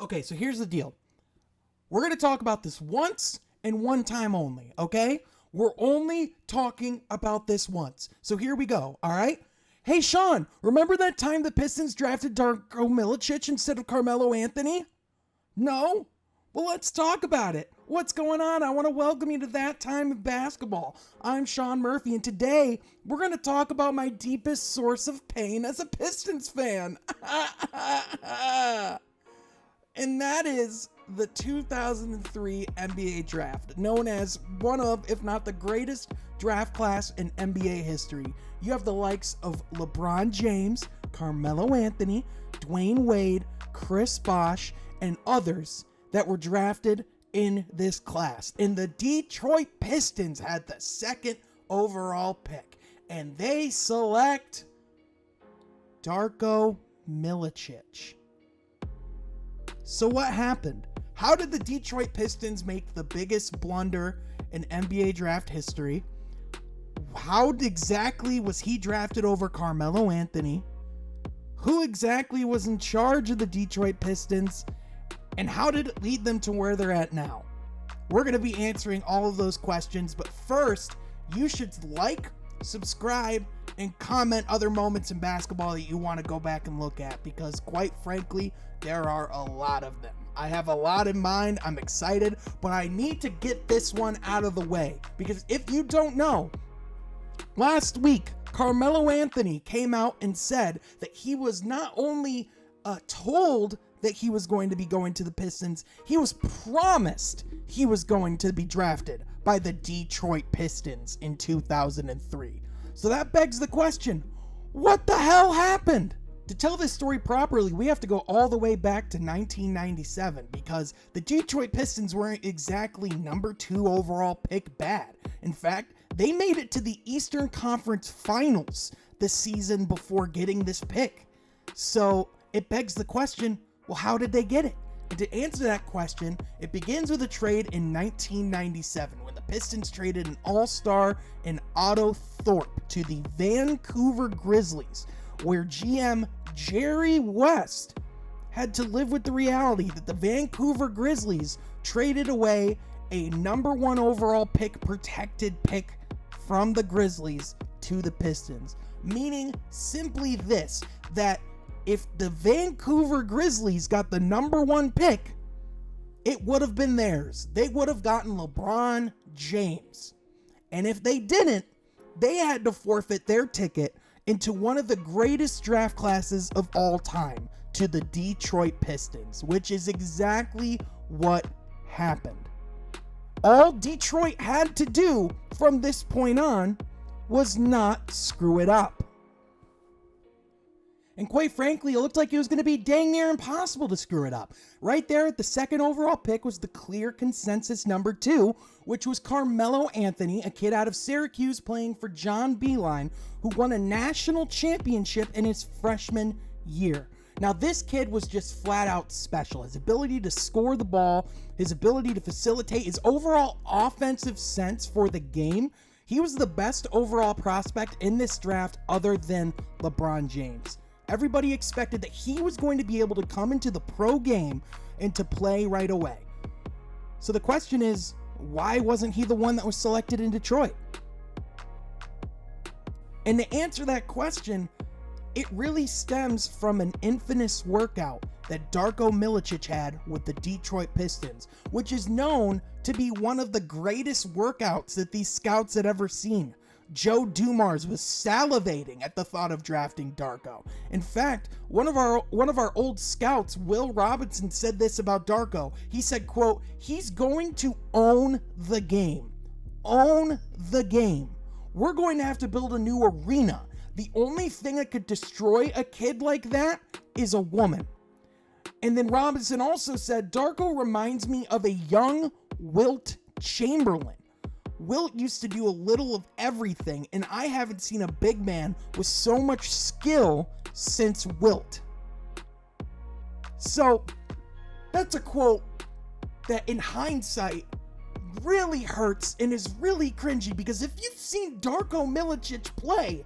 Okay, so here's the deal. We're going to talk about this once and one time only, okay? We're only talking about this once. So here we go, all right? Hey, Sean, remember that time the Pistons drafted Darko Milicic instead of Carmelo Anthony? No? Well, let's talk about it. What's going on? I want to welcome you to That Time of Basketball. I'm Sean Murphy, and today we're going to talk about my deepest source of pain as a Pistons fan. And that is the 2003 NBA draft, known as one of, if not the greatest draft class in NBA history. You have the likes of LeBron James, Carmelo Anthony, Dwayne Wade, Chris Bosh, and others that were drafted in this class. And the Detroit Pistons had the second overall pick, and they select Darko Milicic. So what happened? How did the Detroit Pistons make the biggest blunder in NBA draft history? How exactly was he drafted over Carmelo Anthony? Who exactly was in charge of the Detroit Pistons? And how did it lead them to where they're at now? We're going to be answering all of those questions, but first, you should like, subscribe, and comment other moments in basketball that you want to go back and look at, because quite frankly, there are a lot of them. I have a lot in mind. I'm excited, but I need to get this one out of the way, because if you don't know, last week, Carmelo Anthony came out and said that he was not only told that he was going to be going to the Pistons, he was promised he was going to be drafted by the Detroit Pistons in 2003. So that begs the question, what the hell happened? To tell this story properly, we have to go all the way back to 1997, because the Detroit Pistons weren't exactly number 2 overall pick bad. In fact, they made it to the Eastern Conference Finals the season before getting this pick. So it begs the question, well, how did they get it? And to answer that question, it begins with a trade in 1997 when the Pistons traded an all-star in Otto Thorpe to the Vancouver Grizzlies, where GM Jerry West had to live with the reality that the Vancouver Grizzlies traded away a number 1 overall pick, protected pick from the Grizzlies to the Pistons. Meaning simply this, that if the Vancouver Grizzlies got the number 1 pick, it would have been theirs. They would have gotten LeBron James. And if they didn't, they had to forfeit their ticket into one of the greatest draft classes of all time, to the Detroit Pistons, which is exactly what happened. All Detroit had to do from this point on was not screw it up. And quite frankly, it looked like it was going to be dang near impossible to screw it up. Right there at the second overall pick was the clear consensus number 2, which was Carmelo Anthony, a kid out of Syracuse playing for John Beilein, who won a national championship in his freshman year. Now, this kid was just flat out special. His ability to score the ball, his ability to facilitate, his overall offensive sense for the game. He was the best overall prospect in this draft other than LeBron James. Everybody expected that he was going to be able to come into the pro game and to play right away. So the question is, why wasn't he the one that was selected in Detroit? And to answer that question, it really stems from an infamous workout that Darko Milicic had with the Detroit Pistons, which is known to be one of the greatest workouts that these scouts had ever seen. Joe Dumars was salivating at the thought of drafting Darko. In fact, one of our old scouts, Will Robinson, said this about Darko. He said, quote, "He's going to own the game. Own the game. We're going to have to build a new arena. The only thing that could destroy a kid like that is a woman." And then Robinson also said, "Darko reminds me of a young Wilt Chamberlain. Wilt used to do a little of everything, and I haven't seen a big man with so much skill since Wilt." So that's a quote that in hindsight really hurts and is really cringy, because if you've seen Darko Milicic play,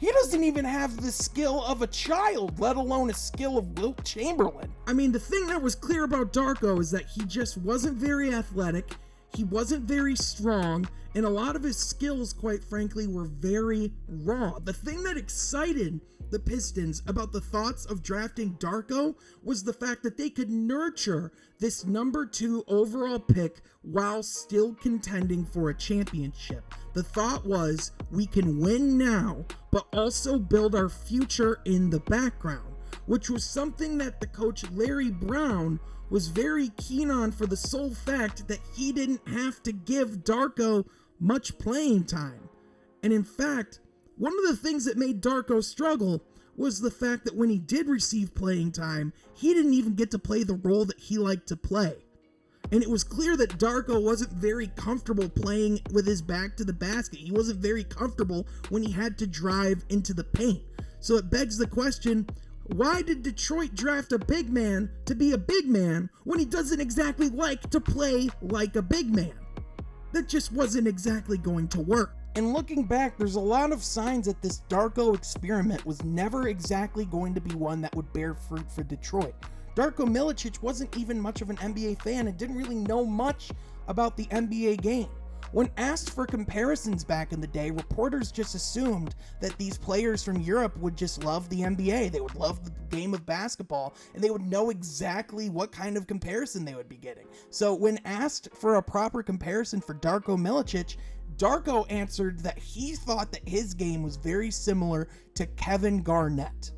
He doesn't even have the skill of a child, let alone a skill of Wilt Chamberlain. I mean, the thing that was clear about Darko is that he just wasn't very athletic, he wasn't very strong, and a lot of his skills, quite frankly, were very raw. The thing that excited the Pistons about the thoughts of drafting Darko was the fact that they could nurture this number 2 overall pick while still contending for a championship. The thought was, we can win now, but also build our future in the background, which was something that the coach Larry Brown was very keen on for the sole fact that he didn't have to give Darko much playing time. And in fact, one of the things that made Darko struggle was the fact that when he did receive playing time, he didn't even get to play the role that he liked to play. And it was clear that Darko wasn't very comfortable playing with his back to the basket. He wasn't very comfortable when he had to drive into the paint. So it begs the question, why did Detroit draft a big man to be a big man when he doesn't exactly like to play like a big man? That just wasn't exactly going to work. And looking back, there's a lot of signs that this Darko experiment was never exactly going to be one that would bear fruit for Detroit. Darko Milicic wasn't even much of an NBA fan and didn't really know much about the NBA game. When asked for comparisons back in the day, reporters just assumed that these players from Europe would just love the NBA. They would love the game of basketball, and they would know exactly what kind of comparison they would be getting. So when asked for a proper comparison for Darko Milicic, Darko answered that he thought that his game was very similar to Kevin Garnett.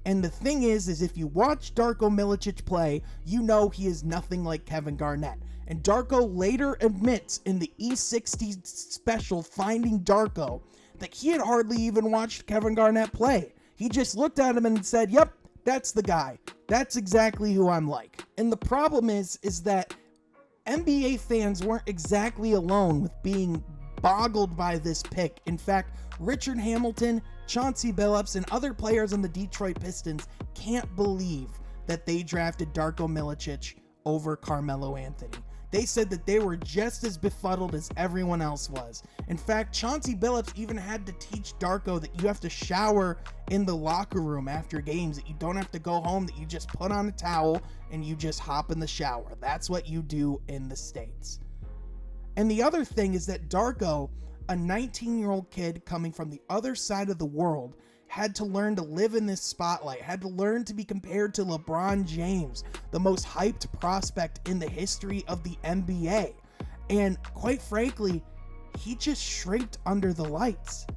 And the thing is if you watch Darko Milicic play, you know he is nothing like Kevin Garnett. And Darko later admits in the E60 special Finding Darko that he had hardly even watched Kevin Garnett play. He just looked at him and said, yep, that's the guy. That's exactly who I'm like. And the problem is that NBA fans weren't exactly alone with being boggled by this pick. In fact, Richard Hamilton, Chauncey Billups, and other players on the Detroit Pistons can't believe that they drafted Darko Milicic over Carmelo Anthony. They said that they were just as befuddled as everyone else was. In fact, Chauncey Billups even had to teach Darko that you have to shower in the locker room after games, that you don't have to go home, that you just put on a towel and you just hop in the shower. That's what you do in the States. And the other thing is that Darko, a 19-year-old kid coming from the other side of the world, had to learn to live in this spotlight, had to learn to be compared to LeBron James, the most hyped prospect in the history of the NBA. And quite frankly, he just shrinked under the lights.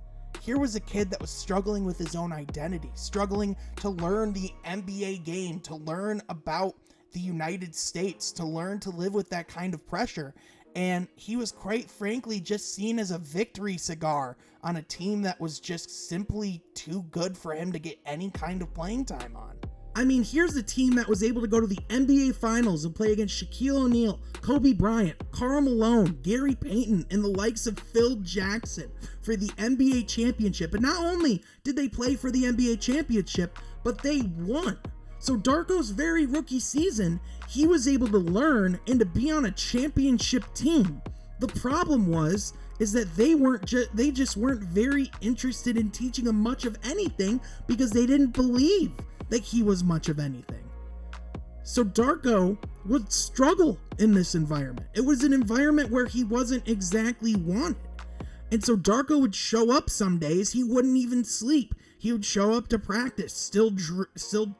Here was a kid that was struggling with his own identity, struggling to learn the NBA game, to learn about the United States, to learn to live with that kind of pressure. And he was quite frankly just seen as a victory cigar on a team that was just simply too good for him to get any kind of playing time on. I mean, here's a team that was able to go to the NBA Finals and play against Shaquille O'Neal, Kobe Bryant, Karl Malone, Gary Payton, and the likes of Phil Jackson for the NBA championship. And not only did they play for the NBA championship, but they won. So Darko's very rookie season, he was able to learn and to be on a championship team. The problem is that they just weren't very interested in teaching him much of anything because they didn't believe that he was much of anything. So Darko would struggle in this environment. It was an environment where he wasn't exactly wanted. And so Darko would show up some days, he wouldn't even sleep. He would show up to practice still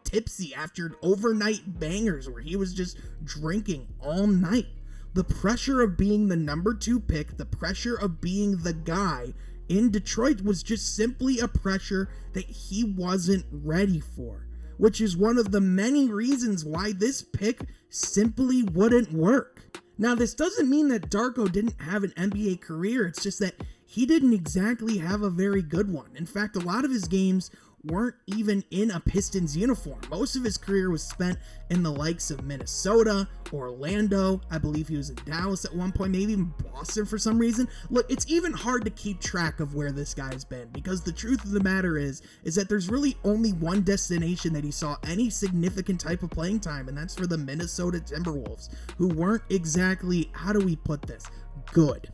tipsy after overnight bangers where he was just drinking all night. The pressure of being the number 2 pick, the pressure of being the guy in Detroit was just simply a pressure that he wasn't ready for, which is one of the many reasons why this pick simply wouldn't work. Now, this doesn't mean that Darko didn't have an NBA career. It's just that he didn't exactly have a very good one. In fact, a lot of his games weren't even in a Pistons uniform. Most of his career was spent in the likes of Minnesota, Orlando. I believe he was in Dallas at one point, maybe even Boston for some reason. Look, it's even hard to keep track of where this guy's been because the truth of the matter is that there's really only one destination that he saw any significant type of playing time, and that's for the Minnesota Timberwolves, who weren't exactly, how do we put this, good.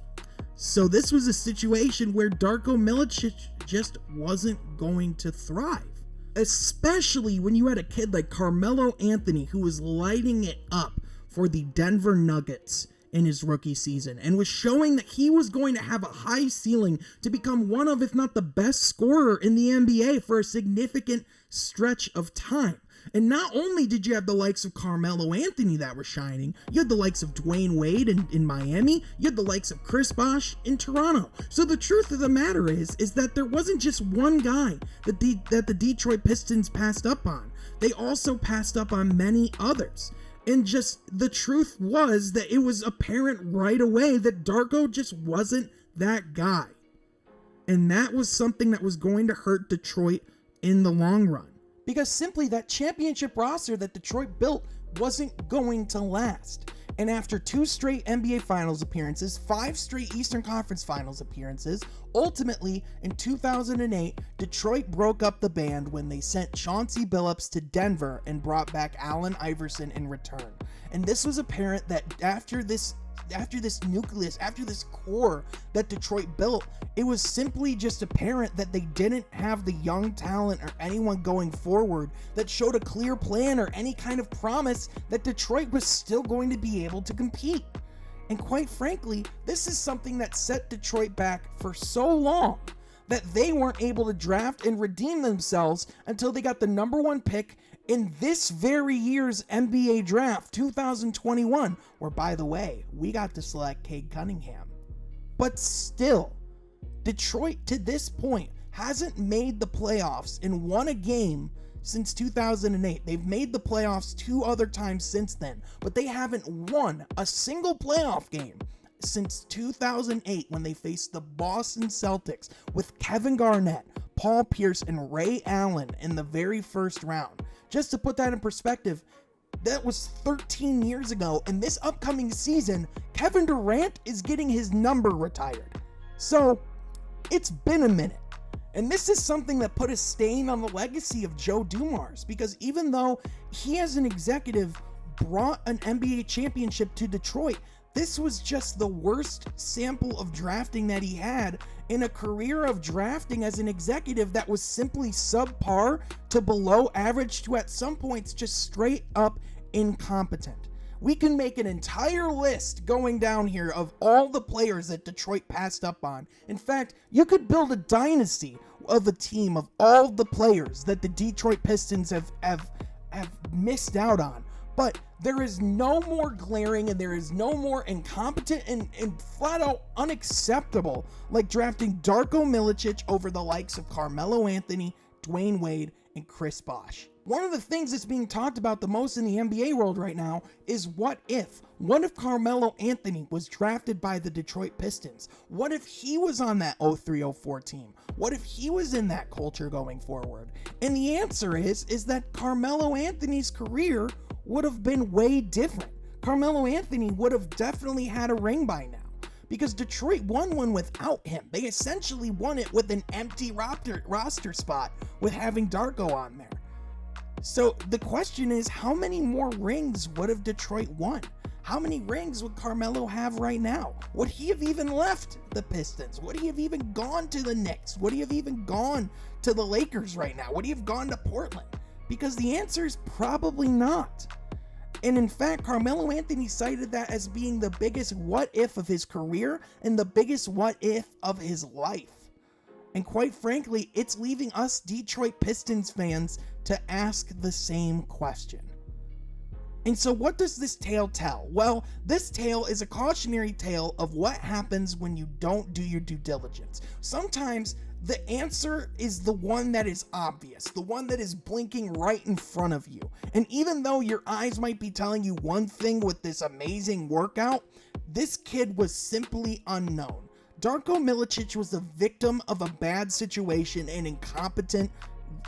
So this was a situation where Darko Milicic just wasn't going to thrive. Especially when you had a kid like Carmelo Anthony who was lighting it up for the Denver Nuggets in his rookie season and was showing that he was going to have a high ceiling to become one of, if not the best scorer in the NBA for a significant stretch of time. And not only did you have the likes of Carmelo Anthony that were shining, you had the likes of Dwayne Wade in Miami, you had the likes of Chris Bosh in Toronto. So the truth of the matter is that there wasn't just one guy that the Detroit Pistons passed up on. They also passed up on many others. And just the truth was that it was apparent right away that Darko just wasn't that guy. And that was something that was going to hurt Detroit in the long run. Because simply that championship roster that Detroit built wasn't going to last. And after 2 straight NBA Finals appearances, 5 straight Eastern Conference Finals appearances, ultimately in 2008, Detroit broke up the band when they sent Chauncey Billups to Denver and brought back Allen Iverson in return. And this was apparent that after this nucleus, after this core that Detroit built, it was simply just apparent that they didn't have the young talent or anyone going forward that showed a clear plan or any kind of promise that Detroit was still going to be able to compete. And quite frankly, this is something that set Detroit back for so long that they weren't able to draft and redeem themselves until they got the number 1 pick in this very year's NBA draft, 2021, where, by the way, we got to select Cade Cunningham. But still, Detroit to this point hasn't made the playoffs and won a game since 2008. They've made the playoffs 2 other times since then, but they haven't won a single playoff game since 2008 when they faced the Boston Celtics with Kevin Garnett, Paul Pierce, and Ray Allen in the very first round. Just to put that in perspective, that was 13 years ago, and this upcoming season, Kevin Durant is getting his number retired. So, it's been a minute. And this is something that put a stain on the legacy of Joe Dumars, because even though he as an executive brought an NBA championship to Detroit, this was just the worst sample of drafting that he had in a career of drafting as an executive that was simply subpar to below average to at some points just straight up incompetent. We can make an entire list going down here of all the players that Detroit passed up on. In fact, you could build a dynasty of a team of all the players that the Detroit Pistons have missed out on. But there is no more glaring and there is no more incompetent and flat out unacceptable like drafting Darko Milicic over the likes of Carmelo Anthony, Dwayne Wade, and Chris Bosh. One of the things that's being talked about the most in the NBA world right now is what if? What if Carmelo Anthony was drafted by the Detroit Pistons? What if he was on that 03-04 team? What if he was in that culture going forward? And the answer is that Carmelo Anthony's career would have been way different. Carmelo Anthony would have definitely had a ring by now, because Detroit won one without him. They essentially won it with an empty roster spot with having Darko on there. So the question is, how many more rings would have Detroit won? How many rings would Carmelo have right now? Would he have even left the Pistons? Would he have even gone to the Knicks? Would he have even gone to the Lakers right now? Would he have gone to Portland? Because the answer is probably not. And in fact, Carmelo Anthony cited that as being the biggest what if of his career and the biggest what if of his life. And quite frankly, it's leaving us Detroit Pistons fans to ask the same question. And so what does this tale tell? Well, this tale is a cautionary tale of what happens when you don't do your due diligence. Sometimes the answer is the one that is obvious, the one that is blinking right in front of you. And even though your eyes might be telling you one thing with this amazing workout, this kid was simply unknown. Darko Milicic was the victim of a bad situation and incompetent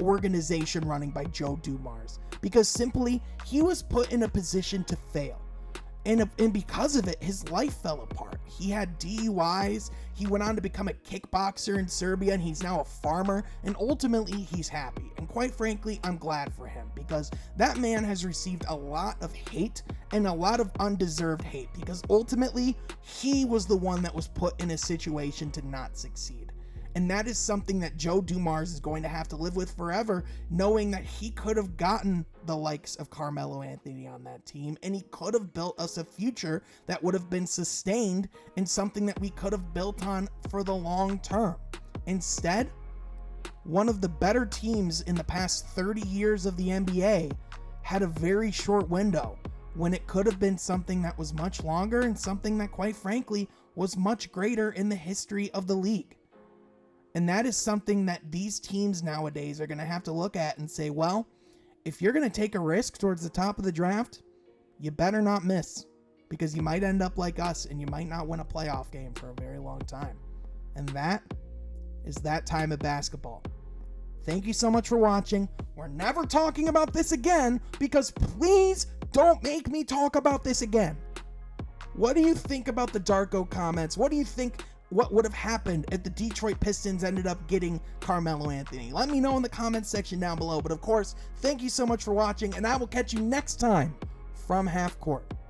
organization running by Joe Dumars, because simply he was put in a position to fail. And because of it, his life fell apart. He had DUIs. He went on to become a kickboxer in Serbia, and he's now a farmer. And ultimately, he's happy. And quite frankly, I'm glad for him, because that man has received a lot of hate and a lot of undeserved hate, because ultimately, he was the one that was put in a situation to not succeed. And that is something that Joe Dumars is going to have to live with forever, knowing that he could have gotten the likes of Carmelo Anthony on that team, and he could have built us a future that would have been sustained and something that we could have built on for the long term. Instead, one of the better teams in the past 30 years of the NBA had a very short window when it could have been something that was much longer and something that, quite frankly, was much greater in the history of the league. And that is something that these teams nowadays are going to have to look at and say, well, if you're going to take a risk towards the top of the draft, you better not miss, because you might end up like us and you might not win a playoff game for a very long time. And that is that time of basketball. Thank you so much for watching. We're never talking about this again, because please don't make me talk about this again. What do you think about the Darko comments? What do you think what would have happened if the Detroit Pistons ended up getting Carmelo Anthony? Let me know in the comments section down below. But of course, thank you so much for watching, and I will catch you next time from Half Court.